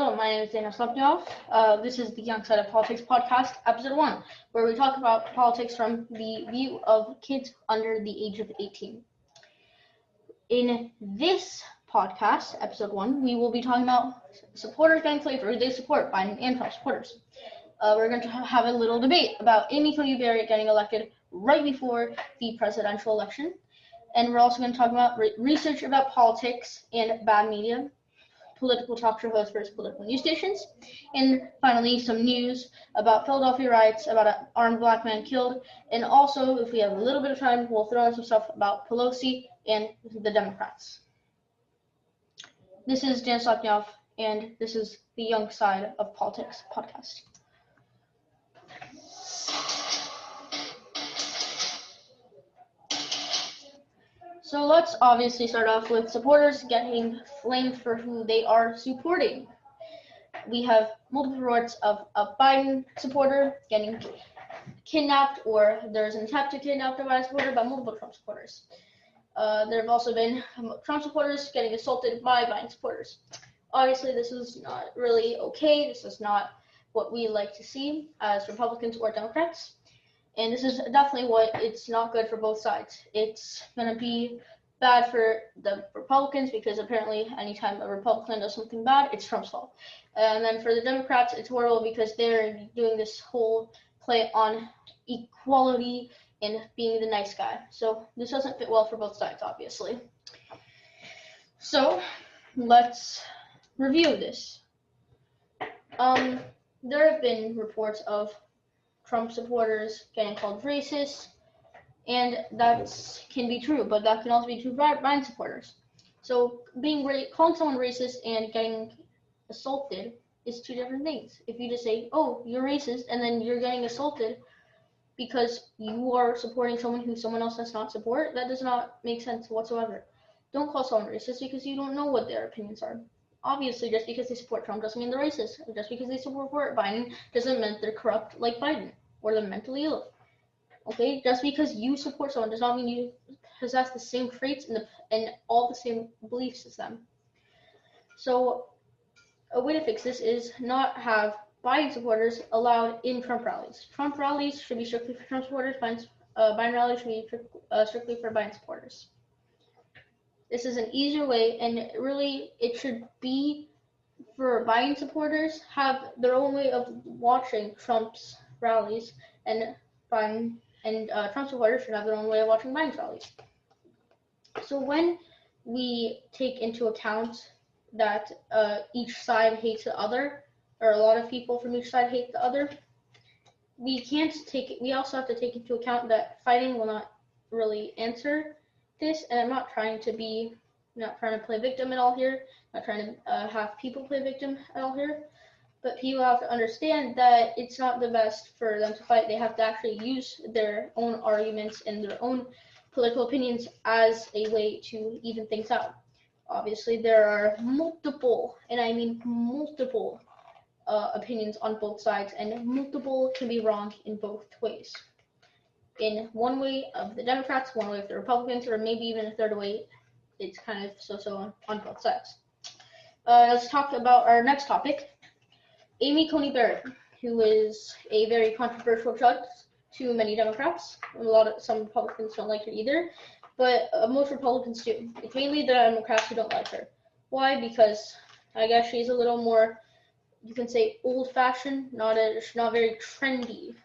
Hello, my name is Dana Slepnov. This is the Young Side of Politics podcast, episode 1, where we talk about politics from the view of kids under the age of 18. In this podcast, episode 1, we will be talking about supporters getting flavor, who they support, Biden and Trump supporters. We're going to have a little debate about Coney Barret getting elected right before the presidential election. And we're also going to talk about research about politics and bad media, political talk show hosts versus political news stations, and finally some news about Philadelphia riots, about an armed black man killed, and also, if we have a little bit of time, we'll throw in some stuff about Pelosi and the Democrats. This is Dan Slepnov, and this is the Young Side of Politics podcast. So let's obviously start off with supporters getting flamed for who they are supporting. We have multiple reports of a Biden supporter getting kidnapped, or there's an attempt to kidnap a Biden supporter by multiple Trump supporters. There have also been Trump supporters getting assaulted by Biden supporters. Obviously, this is not really okay. This is not what we like to see as Republicans or Democrats. And this is definitely what it's not good for both sides. It's going to be bad for the Republicans because apparently anytime a Republican does something bad, it's Trump's fault. And then for the Democrats, it's horrible because they're doing this whole play on equality and being the nice guy. So this doesn't fit well for both sides, obviously. So let's review this. There have been reports of Trump supporters getting called racist, and that can be true, but that can also be true for Biden supporters. So calling someone racist and getting assaulted is two different things. If you just say, oh, you're racist, and then you're getting assaulted because you are supporting someone who someone else does not support, that does not make sense whatsoever. Don't call someone racist because you don't know what their opinions are. Obviously, just because they support Trump doesn't mean they're racist. Just because they support Biden doesn't mean they're corrupt like Biden or they're mentally ill. Okay? Just because you support someone does not mean you possess the same traits and all the same beliefs as them. So a way to fix this is not have Biden supporters allowed in Trump rallies. Trump rallies should be strictly for Trump supporters. Biden rallies should be strictly for Biden supporters. This is an easier way, and really it should be for Biden supporters have their own way of watching Trump's rallies, and Biden and Trump supporters should have their own way of watching Biden's rallies. So when we take into account that each side hates the other, or a lot of people from each side hate the other, we also have to take into account that fighting will not really answer this, and I'm not trying to play victim at all here, not trying to have people play victim at all here, but people have to understand that it's not the best for them to fight. They have to actually use their own arguments and their own political opinions as a way to even things out. Obviously, there are multiple, and I mean multiple, opinions on both sides, and multiple can be wrong in both ways. In one way of the Democrats, one way of the Republicans, or maybe even a third way, it's kind of so-so on both sides. Let's talk about our next topic, Coney Barret, who is a very controversial judge to many Democrats. Some Republicans don't like her either, but most Republicans do. It's mainly the Democrats who don't like her. Why? Because I guess she's a little more, you can say, old-fashioned, not very trendy,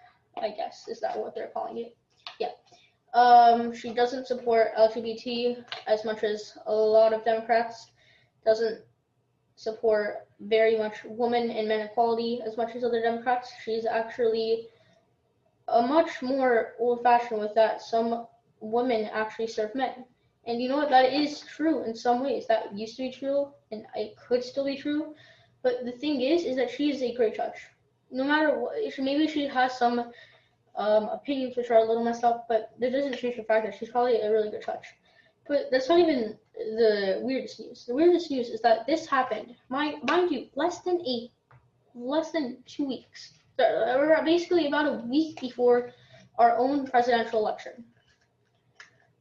I guess. Is that what they're calling it? Yeah. She doesn't support LGBT as much as a lot of Democrats, doesn't support very much women and men equality as much as other Democrats. She's actually a much more old-fashioned with that. Some women actually serve men. And you know what? That is true in some ways. That used to be true, and it could still be true. But the thing is that she is a great judge. No matter what, maybe she has some opinions which are a little messed up, but that doesn't change the fact that she's probably a really good judge. But that's not even the weirdest news. The weirdest news is that this happened, mind you, less than 2 weeks. So, basically about a week before our own presidential election.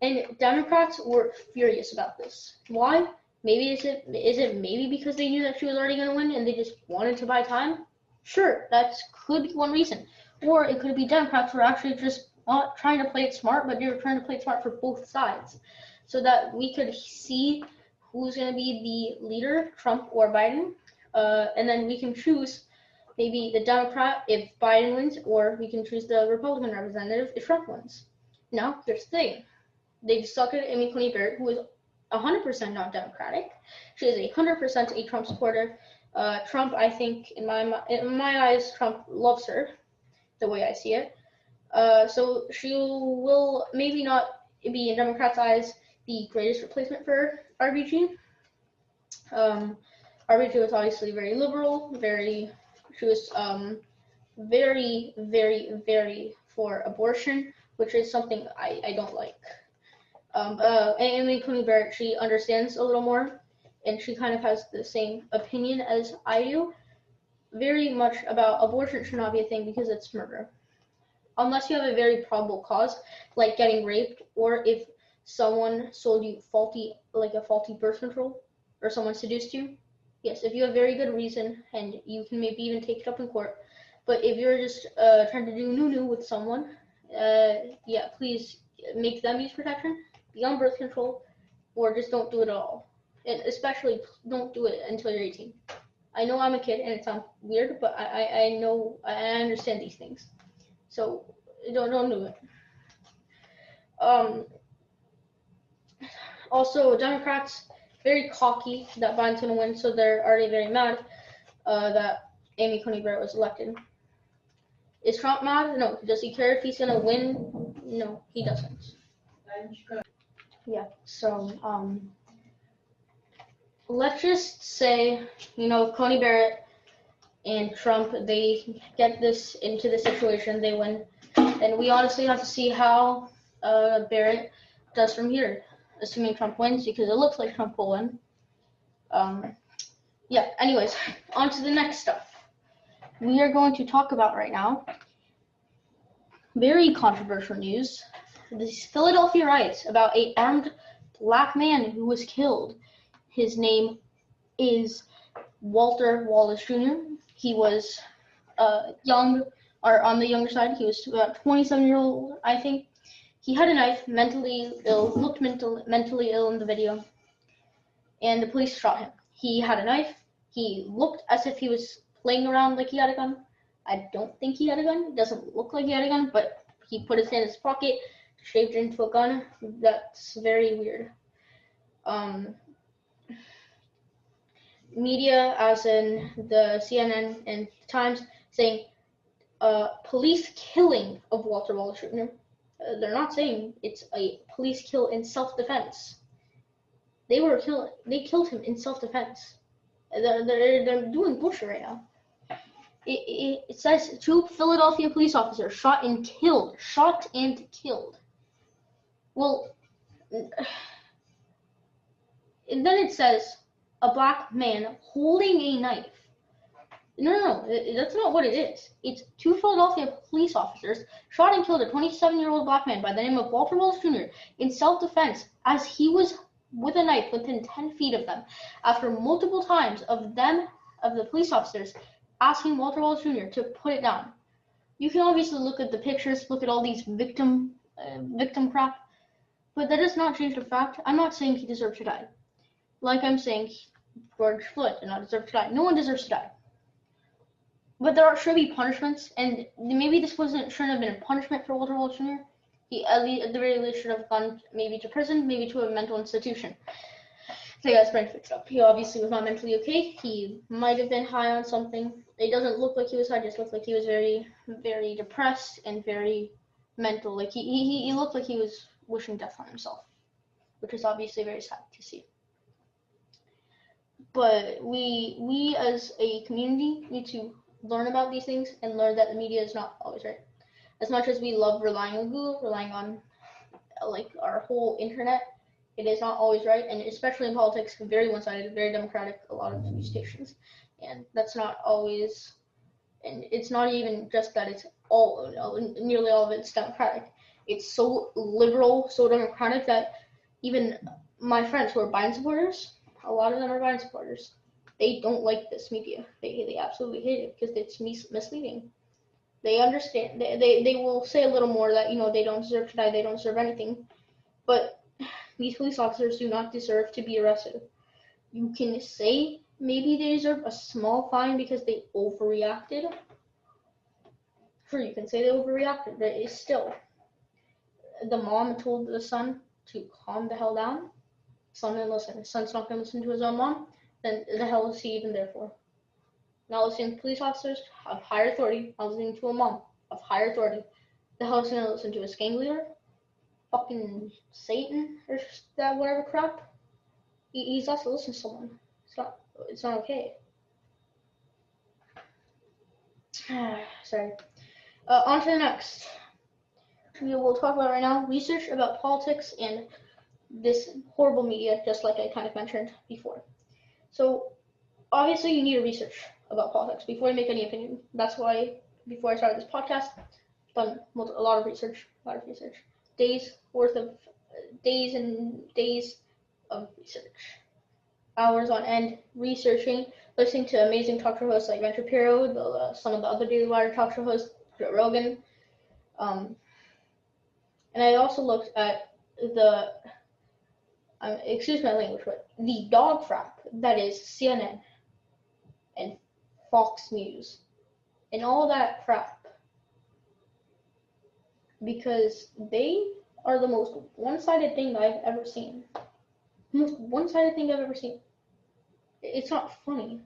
And Democrats were furious about this. Why? Maybe is it maybe because they knew that she was already going to win and they just wanted to buy time? Sure, that could be one reason. Or it could be Democrats who are actually just not trying to play it smart, but they were trying to play it smart for both sides, so that we could see who's going to be the leader, Trump or Biden, and then we can choose maybe the Democrat if Biden wins, or we can choose the Republican representative if Trump wins. Now, there's the thing. They've stuck at Amy Coney Barrett, who is 100% not Democratic. She is 100% a Trump supporter. Trump, I think, in my eyes, Trump loves her, the way I see it. So she will maybe not be, in Democrats' eyes, the greatest replacement for RBG. RBG was obviously very liberal, she was very, very, very for abortion, which is something I don't like. Amy Coney Barrett, she understands a little more, and she kind of has the same opinion as I do, very much about abortion should not be a thing because it's murder. Unless you have a very probable cause, like getting raped, or if someone sold you faulty birth control, or someone seduced you. Yes, if you have very good reason, and you can maybe even take it up in court. But if you're just trying to do noo-noo with someone, yeah, please make them use protection, be on birth control, or just don't do it at all. And especially, don't do it until you're 18. I know I'm a kid, and it sounds weird, but I know, I understand these things. So don't do it. Also, Democrats very cocky that Biden's gonna win, so they're already very mad that Amy Coney Barrett was elected. Is Trump mad? No. Does he care if he's gonna win? No, he doesn't. Yeah. So let's just say, Coney Barrett and Trump, they get this into the situation, they win, and we honestly have to see how Barrett does from here, assuming Trump wins, because it looks like Trump will win. Yeah, anyways, on to the next stuff. We are going to talk about right now very controversial news. These Philadelphia riots about an armed black man who was killed. His name is Walter Wallace Jr. He was young, or on the younger side. He was about 27-year-old, I think. He had a knife, mentally ill, looked mentally ill in the video, and the police shot him. He had a knife. He looked as if he was playing around like he had a gun. I don't think he had a gun. It doesn't look like he had a gun, but he put his hand in his pocket, shaved into a gun. That's very weird. Media, as in the CNN and Times, saying police killing of Walter Wallace Jr. They're not saying it's a police kill in self-defense. They killed him in self-defense. They're doing bullshit right now. It says 2 Philadelphia police officers shot and killed. Well, and then it says a black man holding a knife. No, that's not what it is. It's 2 Philadelphia police officers shot and killed a 27-year-old black man by the name of Walter Wallace Jr. in self-defense as he was with a knife within 10 feet of them, after multiple times of the police officers asking Walter Wallace Jr. to put it down. You can obviously look at the pictures, look at all these victim crap, but that does not change the fact. I'm not saying he deserved to die. Like I'm saying, George Floyd did not deserve to die. No one deserves to die. But there should be punishments, and maybe this shouldn't have been a punishment for Walter Wallace Jr. He at the very least should have gone maybe to prison, maybe to a mental institution. So he got his brain fixed up. He obviously was not mentally okay. He might have been high on something. It doesn't look like he was high. It just looked like he was very, very depressed and very mental. Like he looked like he was wishing death on himself, which is obviously very sad to see. But we as a community need to learn about these things and learn that the media is not always right. As much as we love relying on Google, relying on like our whole internet, it is not always right, and especially in politics, very one-sided, very democratic, a lot of news stations, and that's not always, and it's not even just that it's nearly all of it's democratic. It's so liberal, so democratic that even my friends who are Biden supporters, a lot of them are Biden supporters. They don't like this media. They absolutely hate it because it's misleading. They understand. They will say a little more that they don't deserve to die. They don't deserve anything. But these police officers do not deserve to be arrested. You can say maybe they deserve a small fine because they overreacted. Sure, you can say they overreacted, but it's still. The mom told the son to calm the hell down. Son didn't listen. His son's not going to listen to his own mom. Then the hell is he even there for? Not listening to police officers of higher authority. Not listening to a mom of higher authority. The hell is he going to listen to? His gang leader? Fucking Satan or that whatever crap? He's also listening to someone. It's not okay. Sorry. On to the next. We will talk about right now research about politics and this horrible media, just like I kind of mentioned before. So obviously you need to research about politics before you make any opinion. That's why before I started this podcast, I've done a lot of research. Days and days of research. Hours on end researching, listening to amazing talk show hosts like Ben Shapiro, some of the other Daily Wire talk show hosts, Joe Rogan. And I also looked at the, excuse my language, but the dog crap that is CNN and Fox News and all that crap, because they are the most one-sided thing that I've ever seen. The most one-sided thing I've ever seen. It's not funny.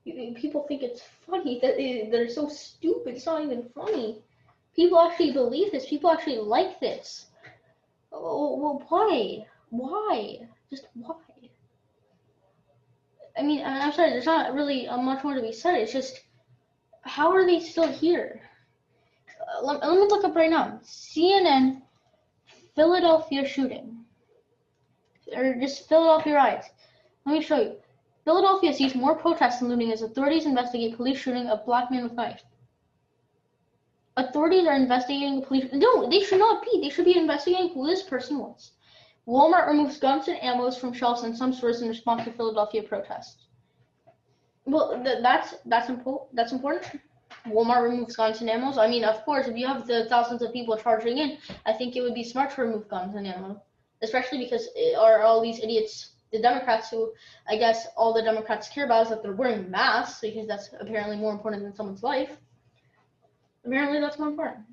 People think it's funny. They're so stupid. It's not even funny. People actually believe this. People actually like this. Oh, well, why? Why? Just why? I mean, I'm sorry, there's not really much more to be said. It's just, how are they still here? Let me look up right now. CNN, Philadelphia shooting. Or just Philadelphia riots. Let me show you. Philadelphia sees more protests and looting as authorities investigate police shooting of black man with knife. Authorities are investigating the police. No, they should not be. They should be investigating who this person was. Walmart removes guns and ammo from shelves in some stores in response to Philadelphia protests. Well, that's important. Walmart removes guns and ammo. I mean, of course, if you have the thousands of people charging in, I think it would be smart to remove guns and ammo. Especially because are all these idiots, the Democrats, who I guess all the Democrats care about is that they're wearing masks, because that's apparently more important than someone's life. Apparently that's more important.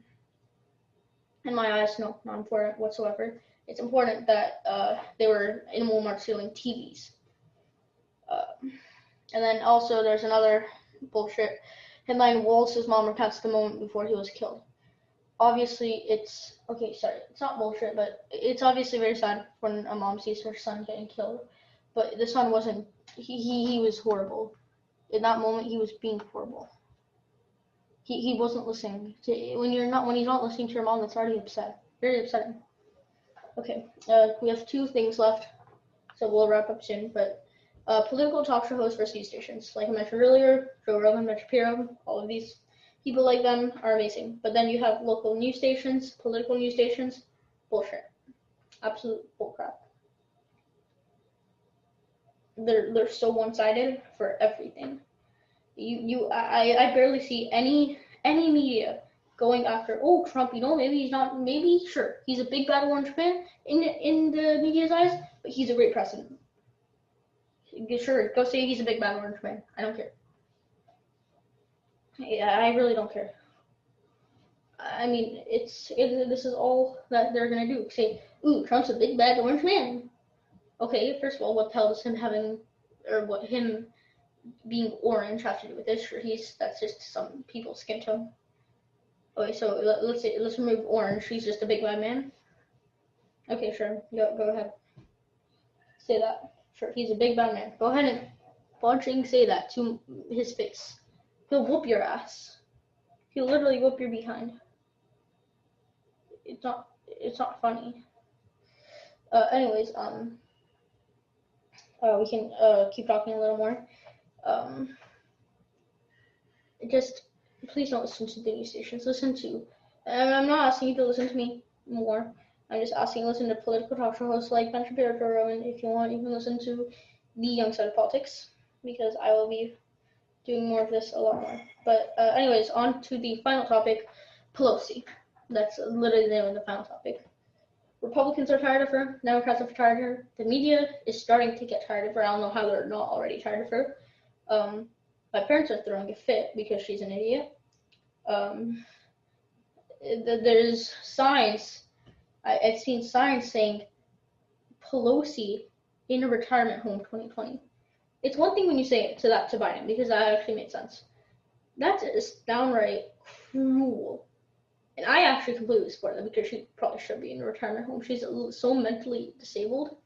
In my eyes, no, not important whatsoever. It's important that they were in Walmart stealing TVs. And then also there's another bullshit headline: Wallace's mom recounts the moment before he was killed. Obviously, it's not bullshit, but it's obviously very sad when a mom sees her son getting killed. But the son wasn't. He was horrible. In that moment, he was being horrible. He wasn't listening to when he's not listening to your mom. That's already upset. Very upsetting. Okay, we have 2 things left, so we'll wrap up soon. But political talk show hosts versus news stations, like I mentioned earlier, Joe Rogan, Ben Shapiro, all of these people like them are amazing. But then you have local news stations, political news stations, bullshit, absolute bullcrap. They're so one-sided for everything. I barely see any media going after, oh, Trump, maybe he's not, sure, he's a big bad orange man in the media's eyes, but he's a great president. Sure, go say he's a big bad orange man. I don't care. I really don't care. I mean, this is all that they're gonna do. Say, ooh, Trump's a big bad orange man. Okay, first of all, what the hell does him being orange have to do with this? Sure, that's just some people's skin tone. Okay, so let's remove orange. He's just a big bad man. Okay, sure. Go ahead. Say that. Sure, he's a big bad man. Go ahead and punching say that to his face. He'll whoop your ass. He'll literally whoop your behind. It's not funny. Anyways, we can keep talking a little more. Just please don't listen to the news stations. Listen to, and I'm not asking you to listen to me more. I'm just asking to listen to political talk show hosts like Ben Shapiro, and if you want, you can listen to The Young Side of Politics, because I will be doing more of this a lot more. But anyways, on to the final topic, Pelosi. That's literally the name of the final topic. Republicans are tired of her. Democrats are tired of her. The media is starting to get tired of her. I don't know how they're not already tired of her. My parents are throwing a fit because she's an idiot. There's signs. I've seen signs saying Pelosi in a retirement home 2020. It's one thing when you say it to Biden, because that actually made sense. That is downright cruel. And I actually completely support that, because she probably should be in a retirement home. She's so mentally disabled.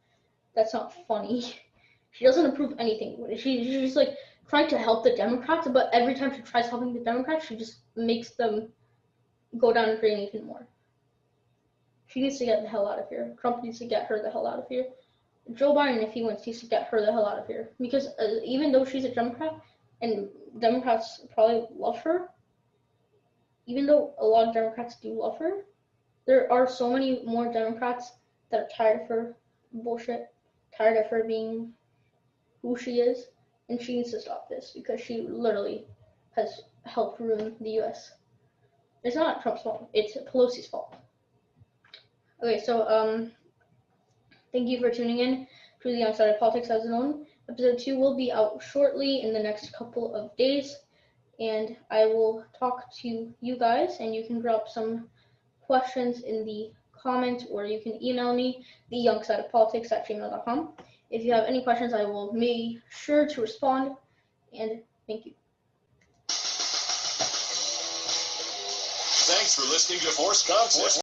That's not funny. She doesn't approve anything. She's just like trying to help the Democrats, but every time she tries helping the Democrats, she just makes them go down the drain even more. She needs to get the hell out of here. Trump needs to get her the hell out of here. Joe Biden, if he wins, needs to get her the hell out of here. Because even though she's a Democrat, and Democrats probably love her, even though a lot of Democrats do love her, there are so many more Democrats that are tired of her bullshit, tired of her being who she is, and she needs to stop this, because she literally has helped ruin the U.S. It's not Trump's fault. It's Pelosi's fault. Okay, so thank you for tuning in to The Young Side of Politics as known. Episode 2 will be out shortly in the next couple of days, and I will talk to you guys, and you can drop some questions in the comments, or you can email me, theyoungsideofpolitics@gmail.com. If you have any questions, I will make sure to respond, and thank you. Thanks for listening to Force Concepts.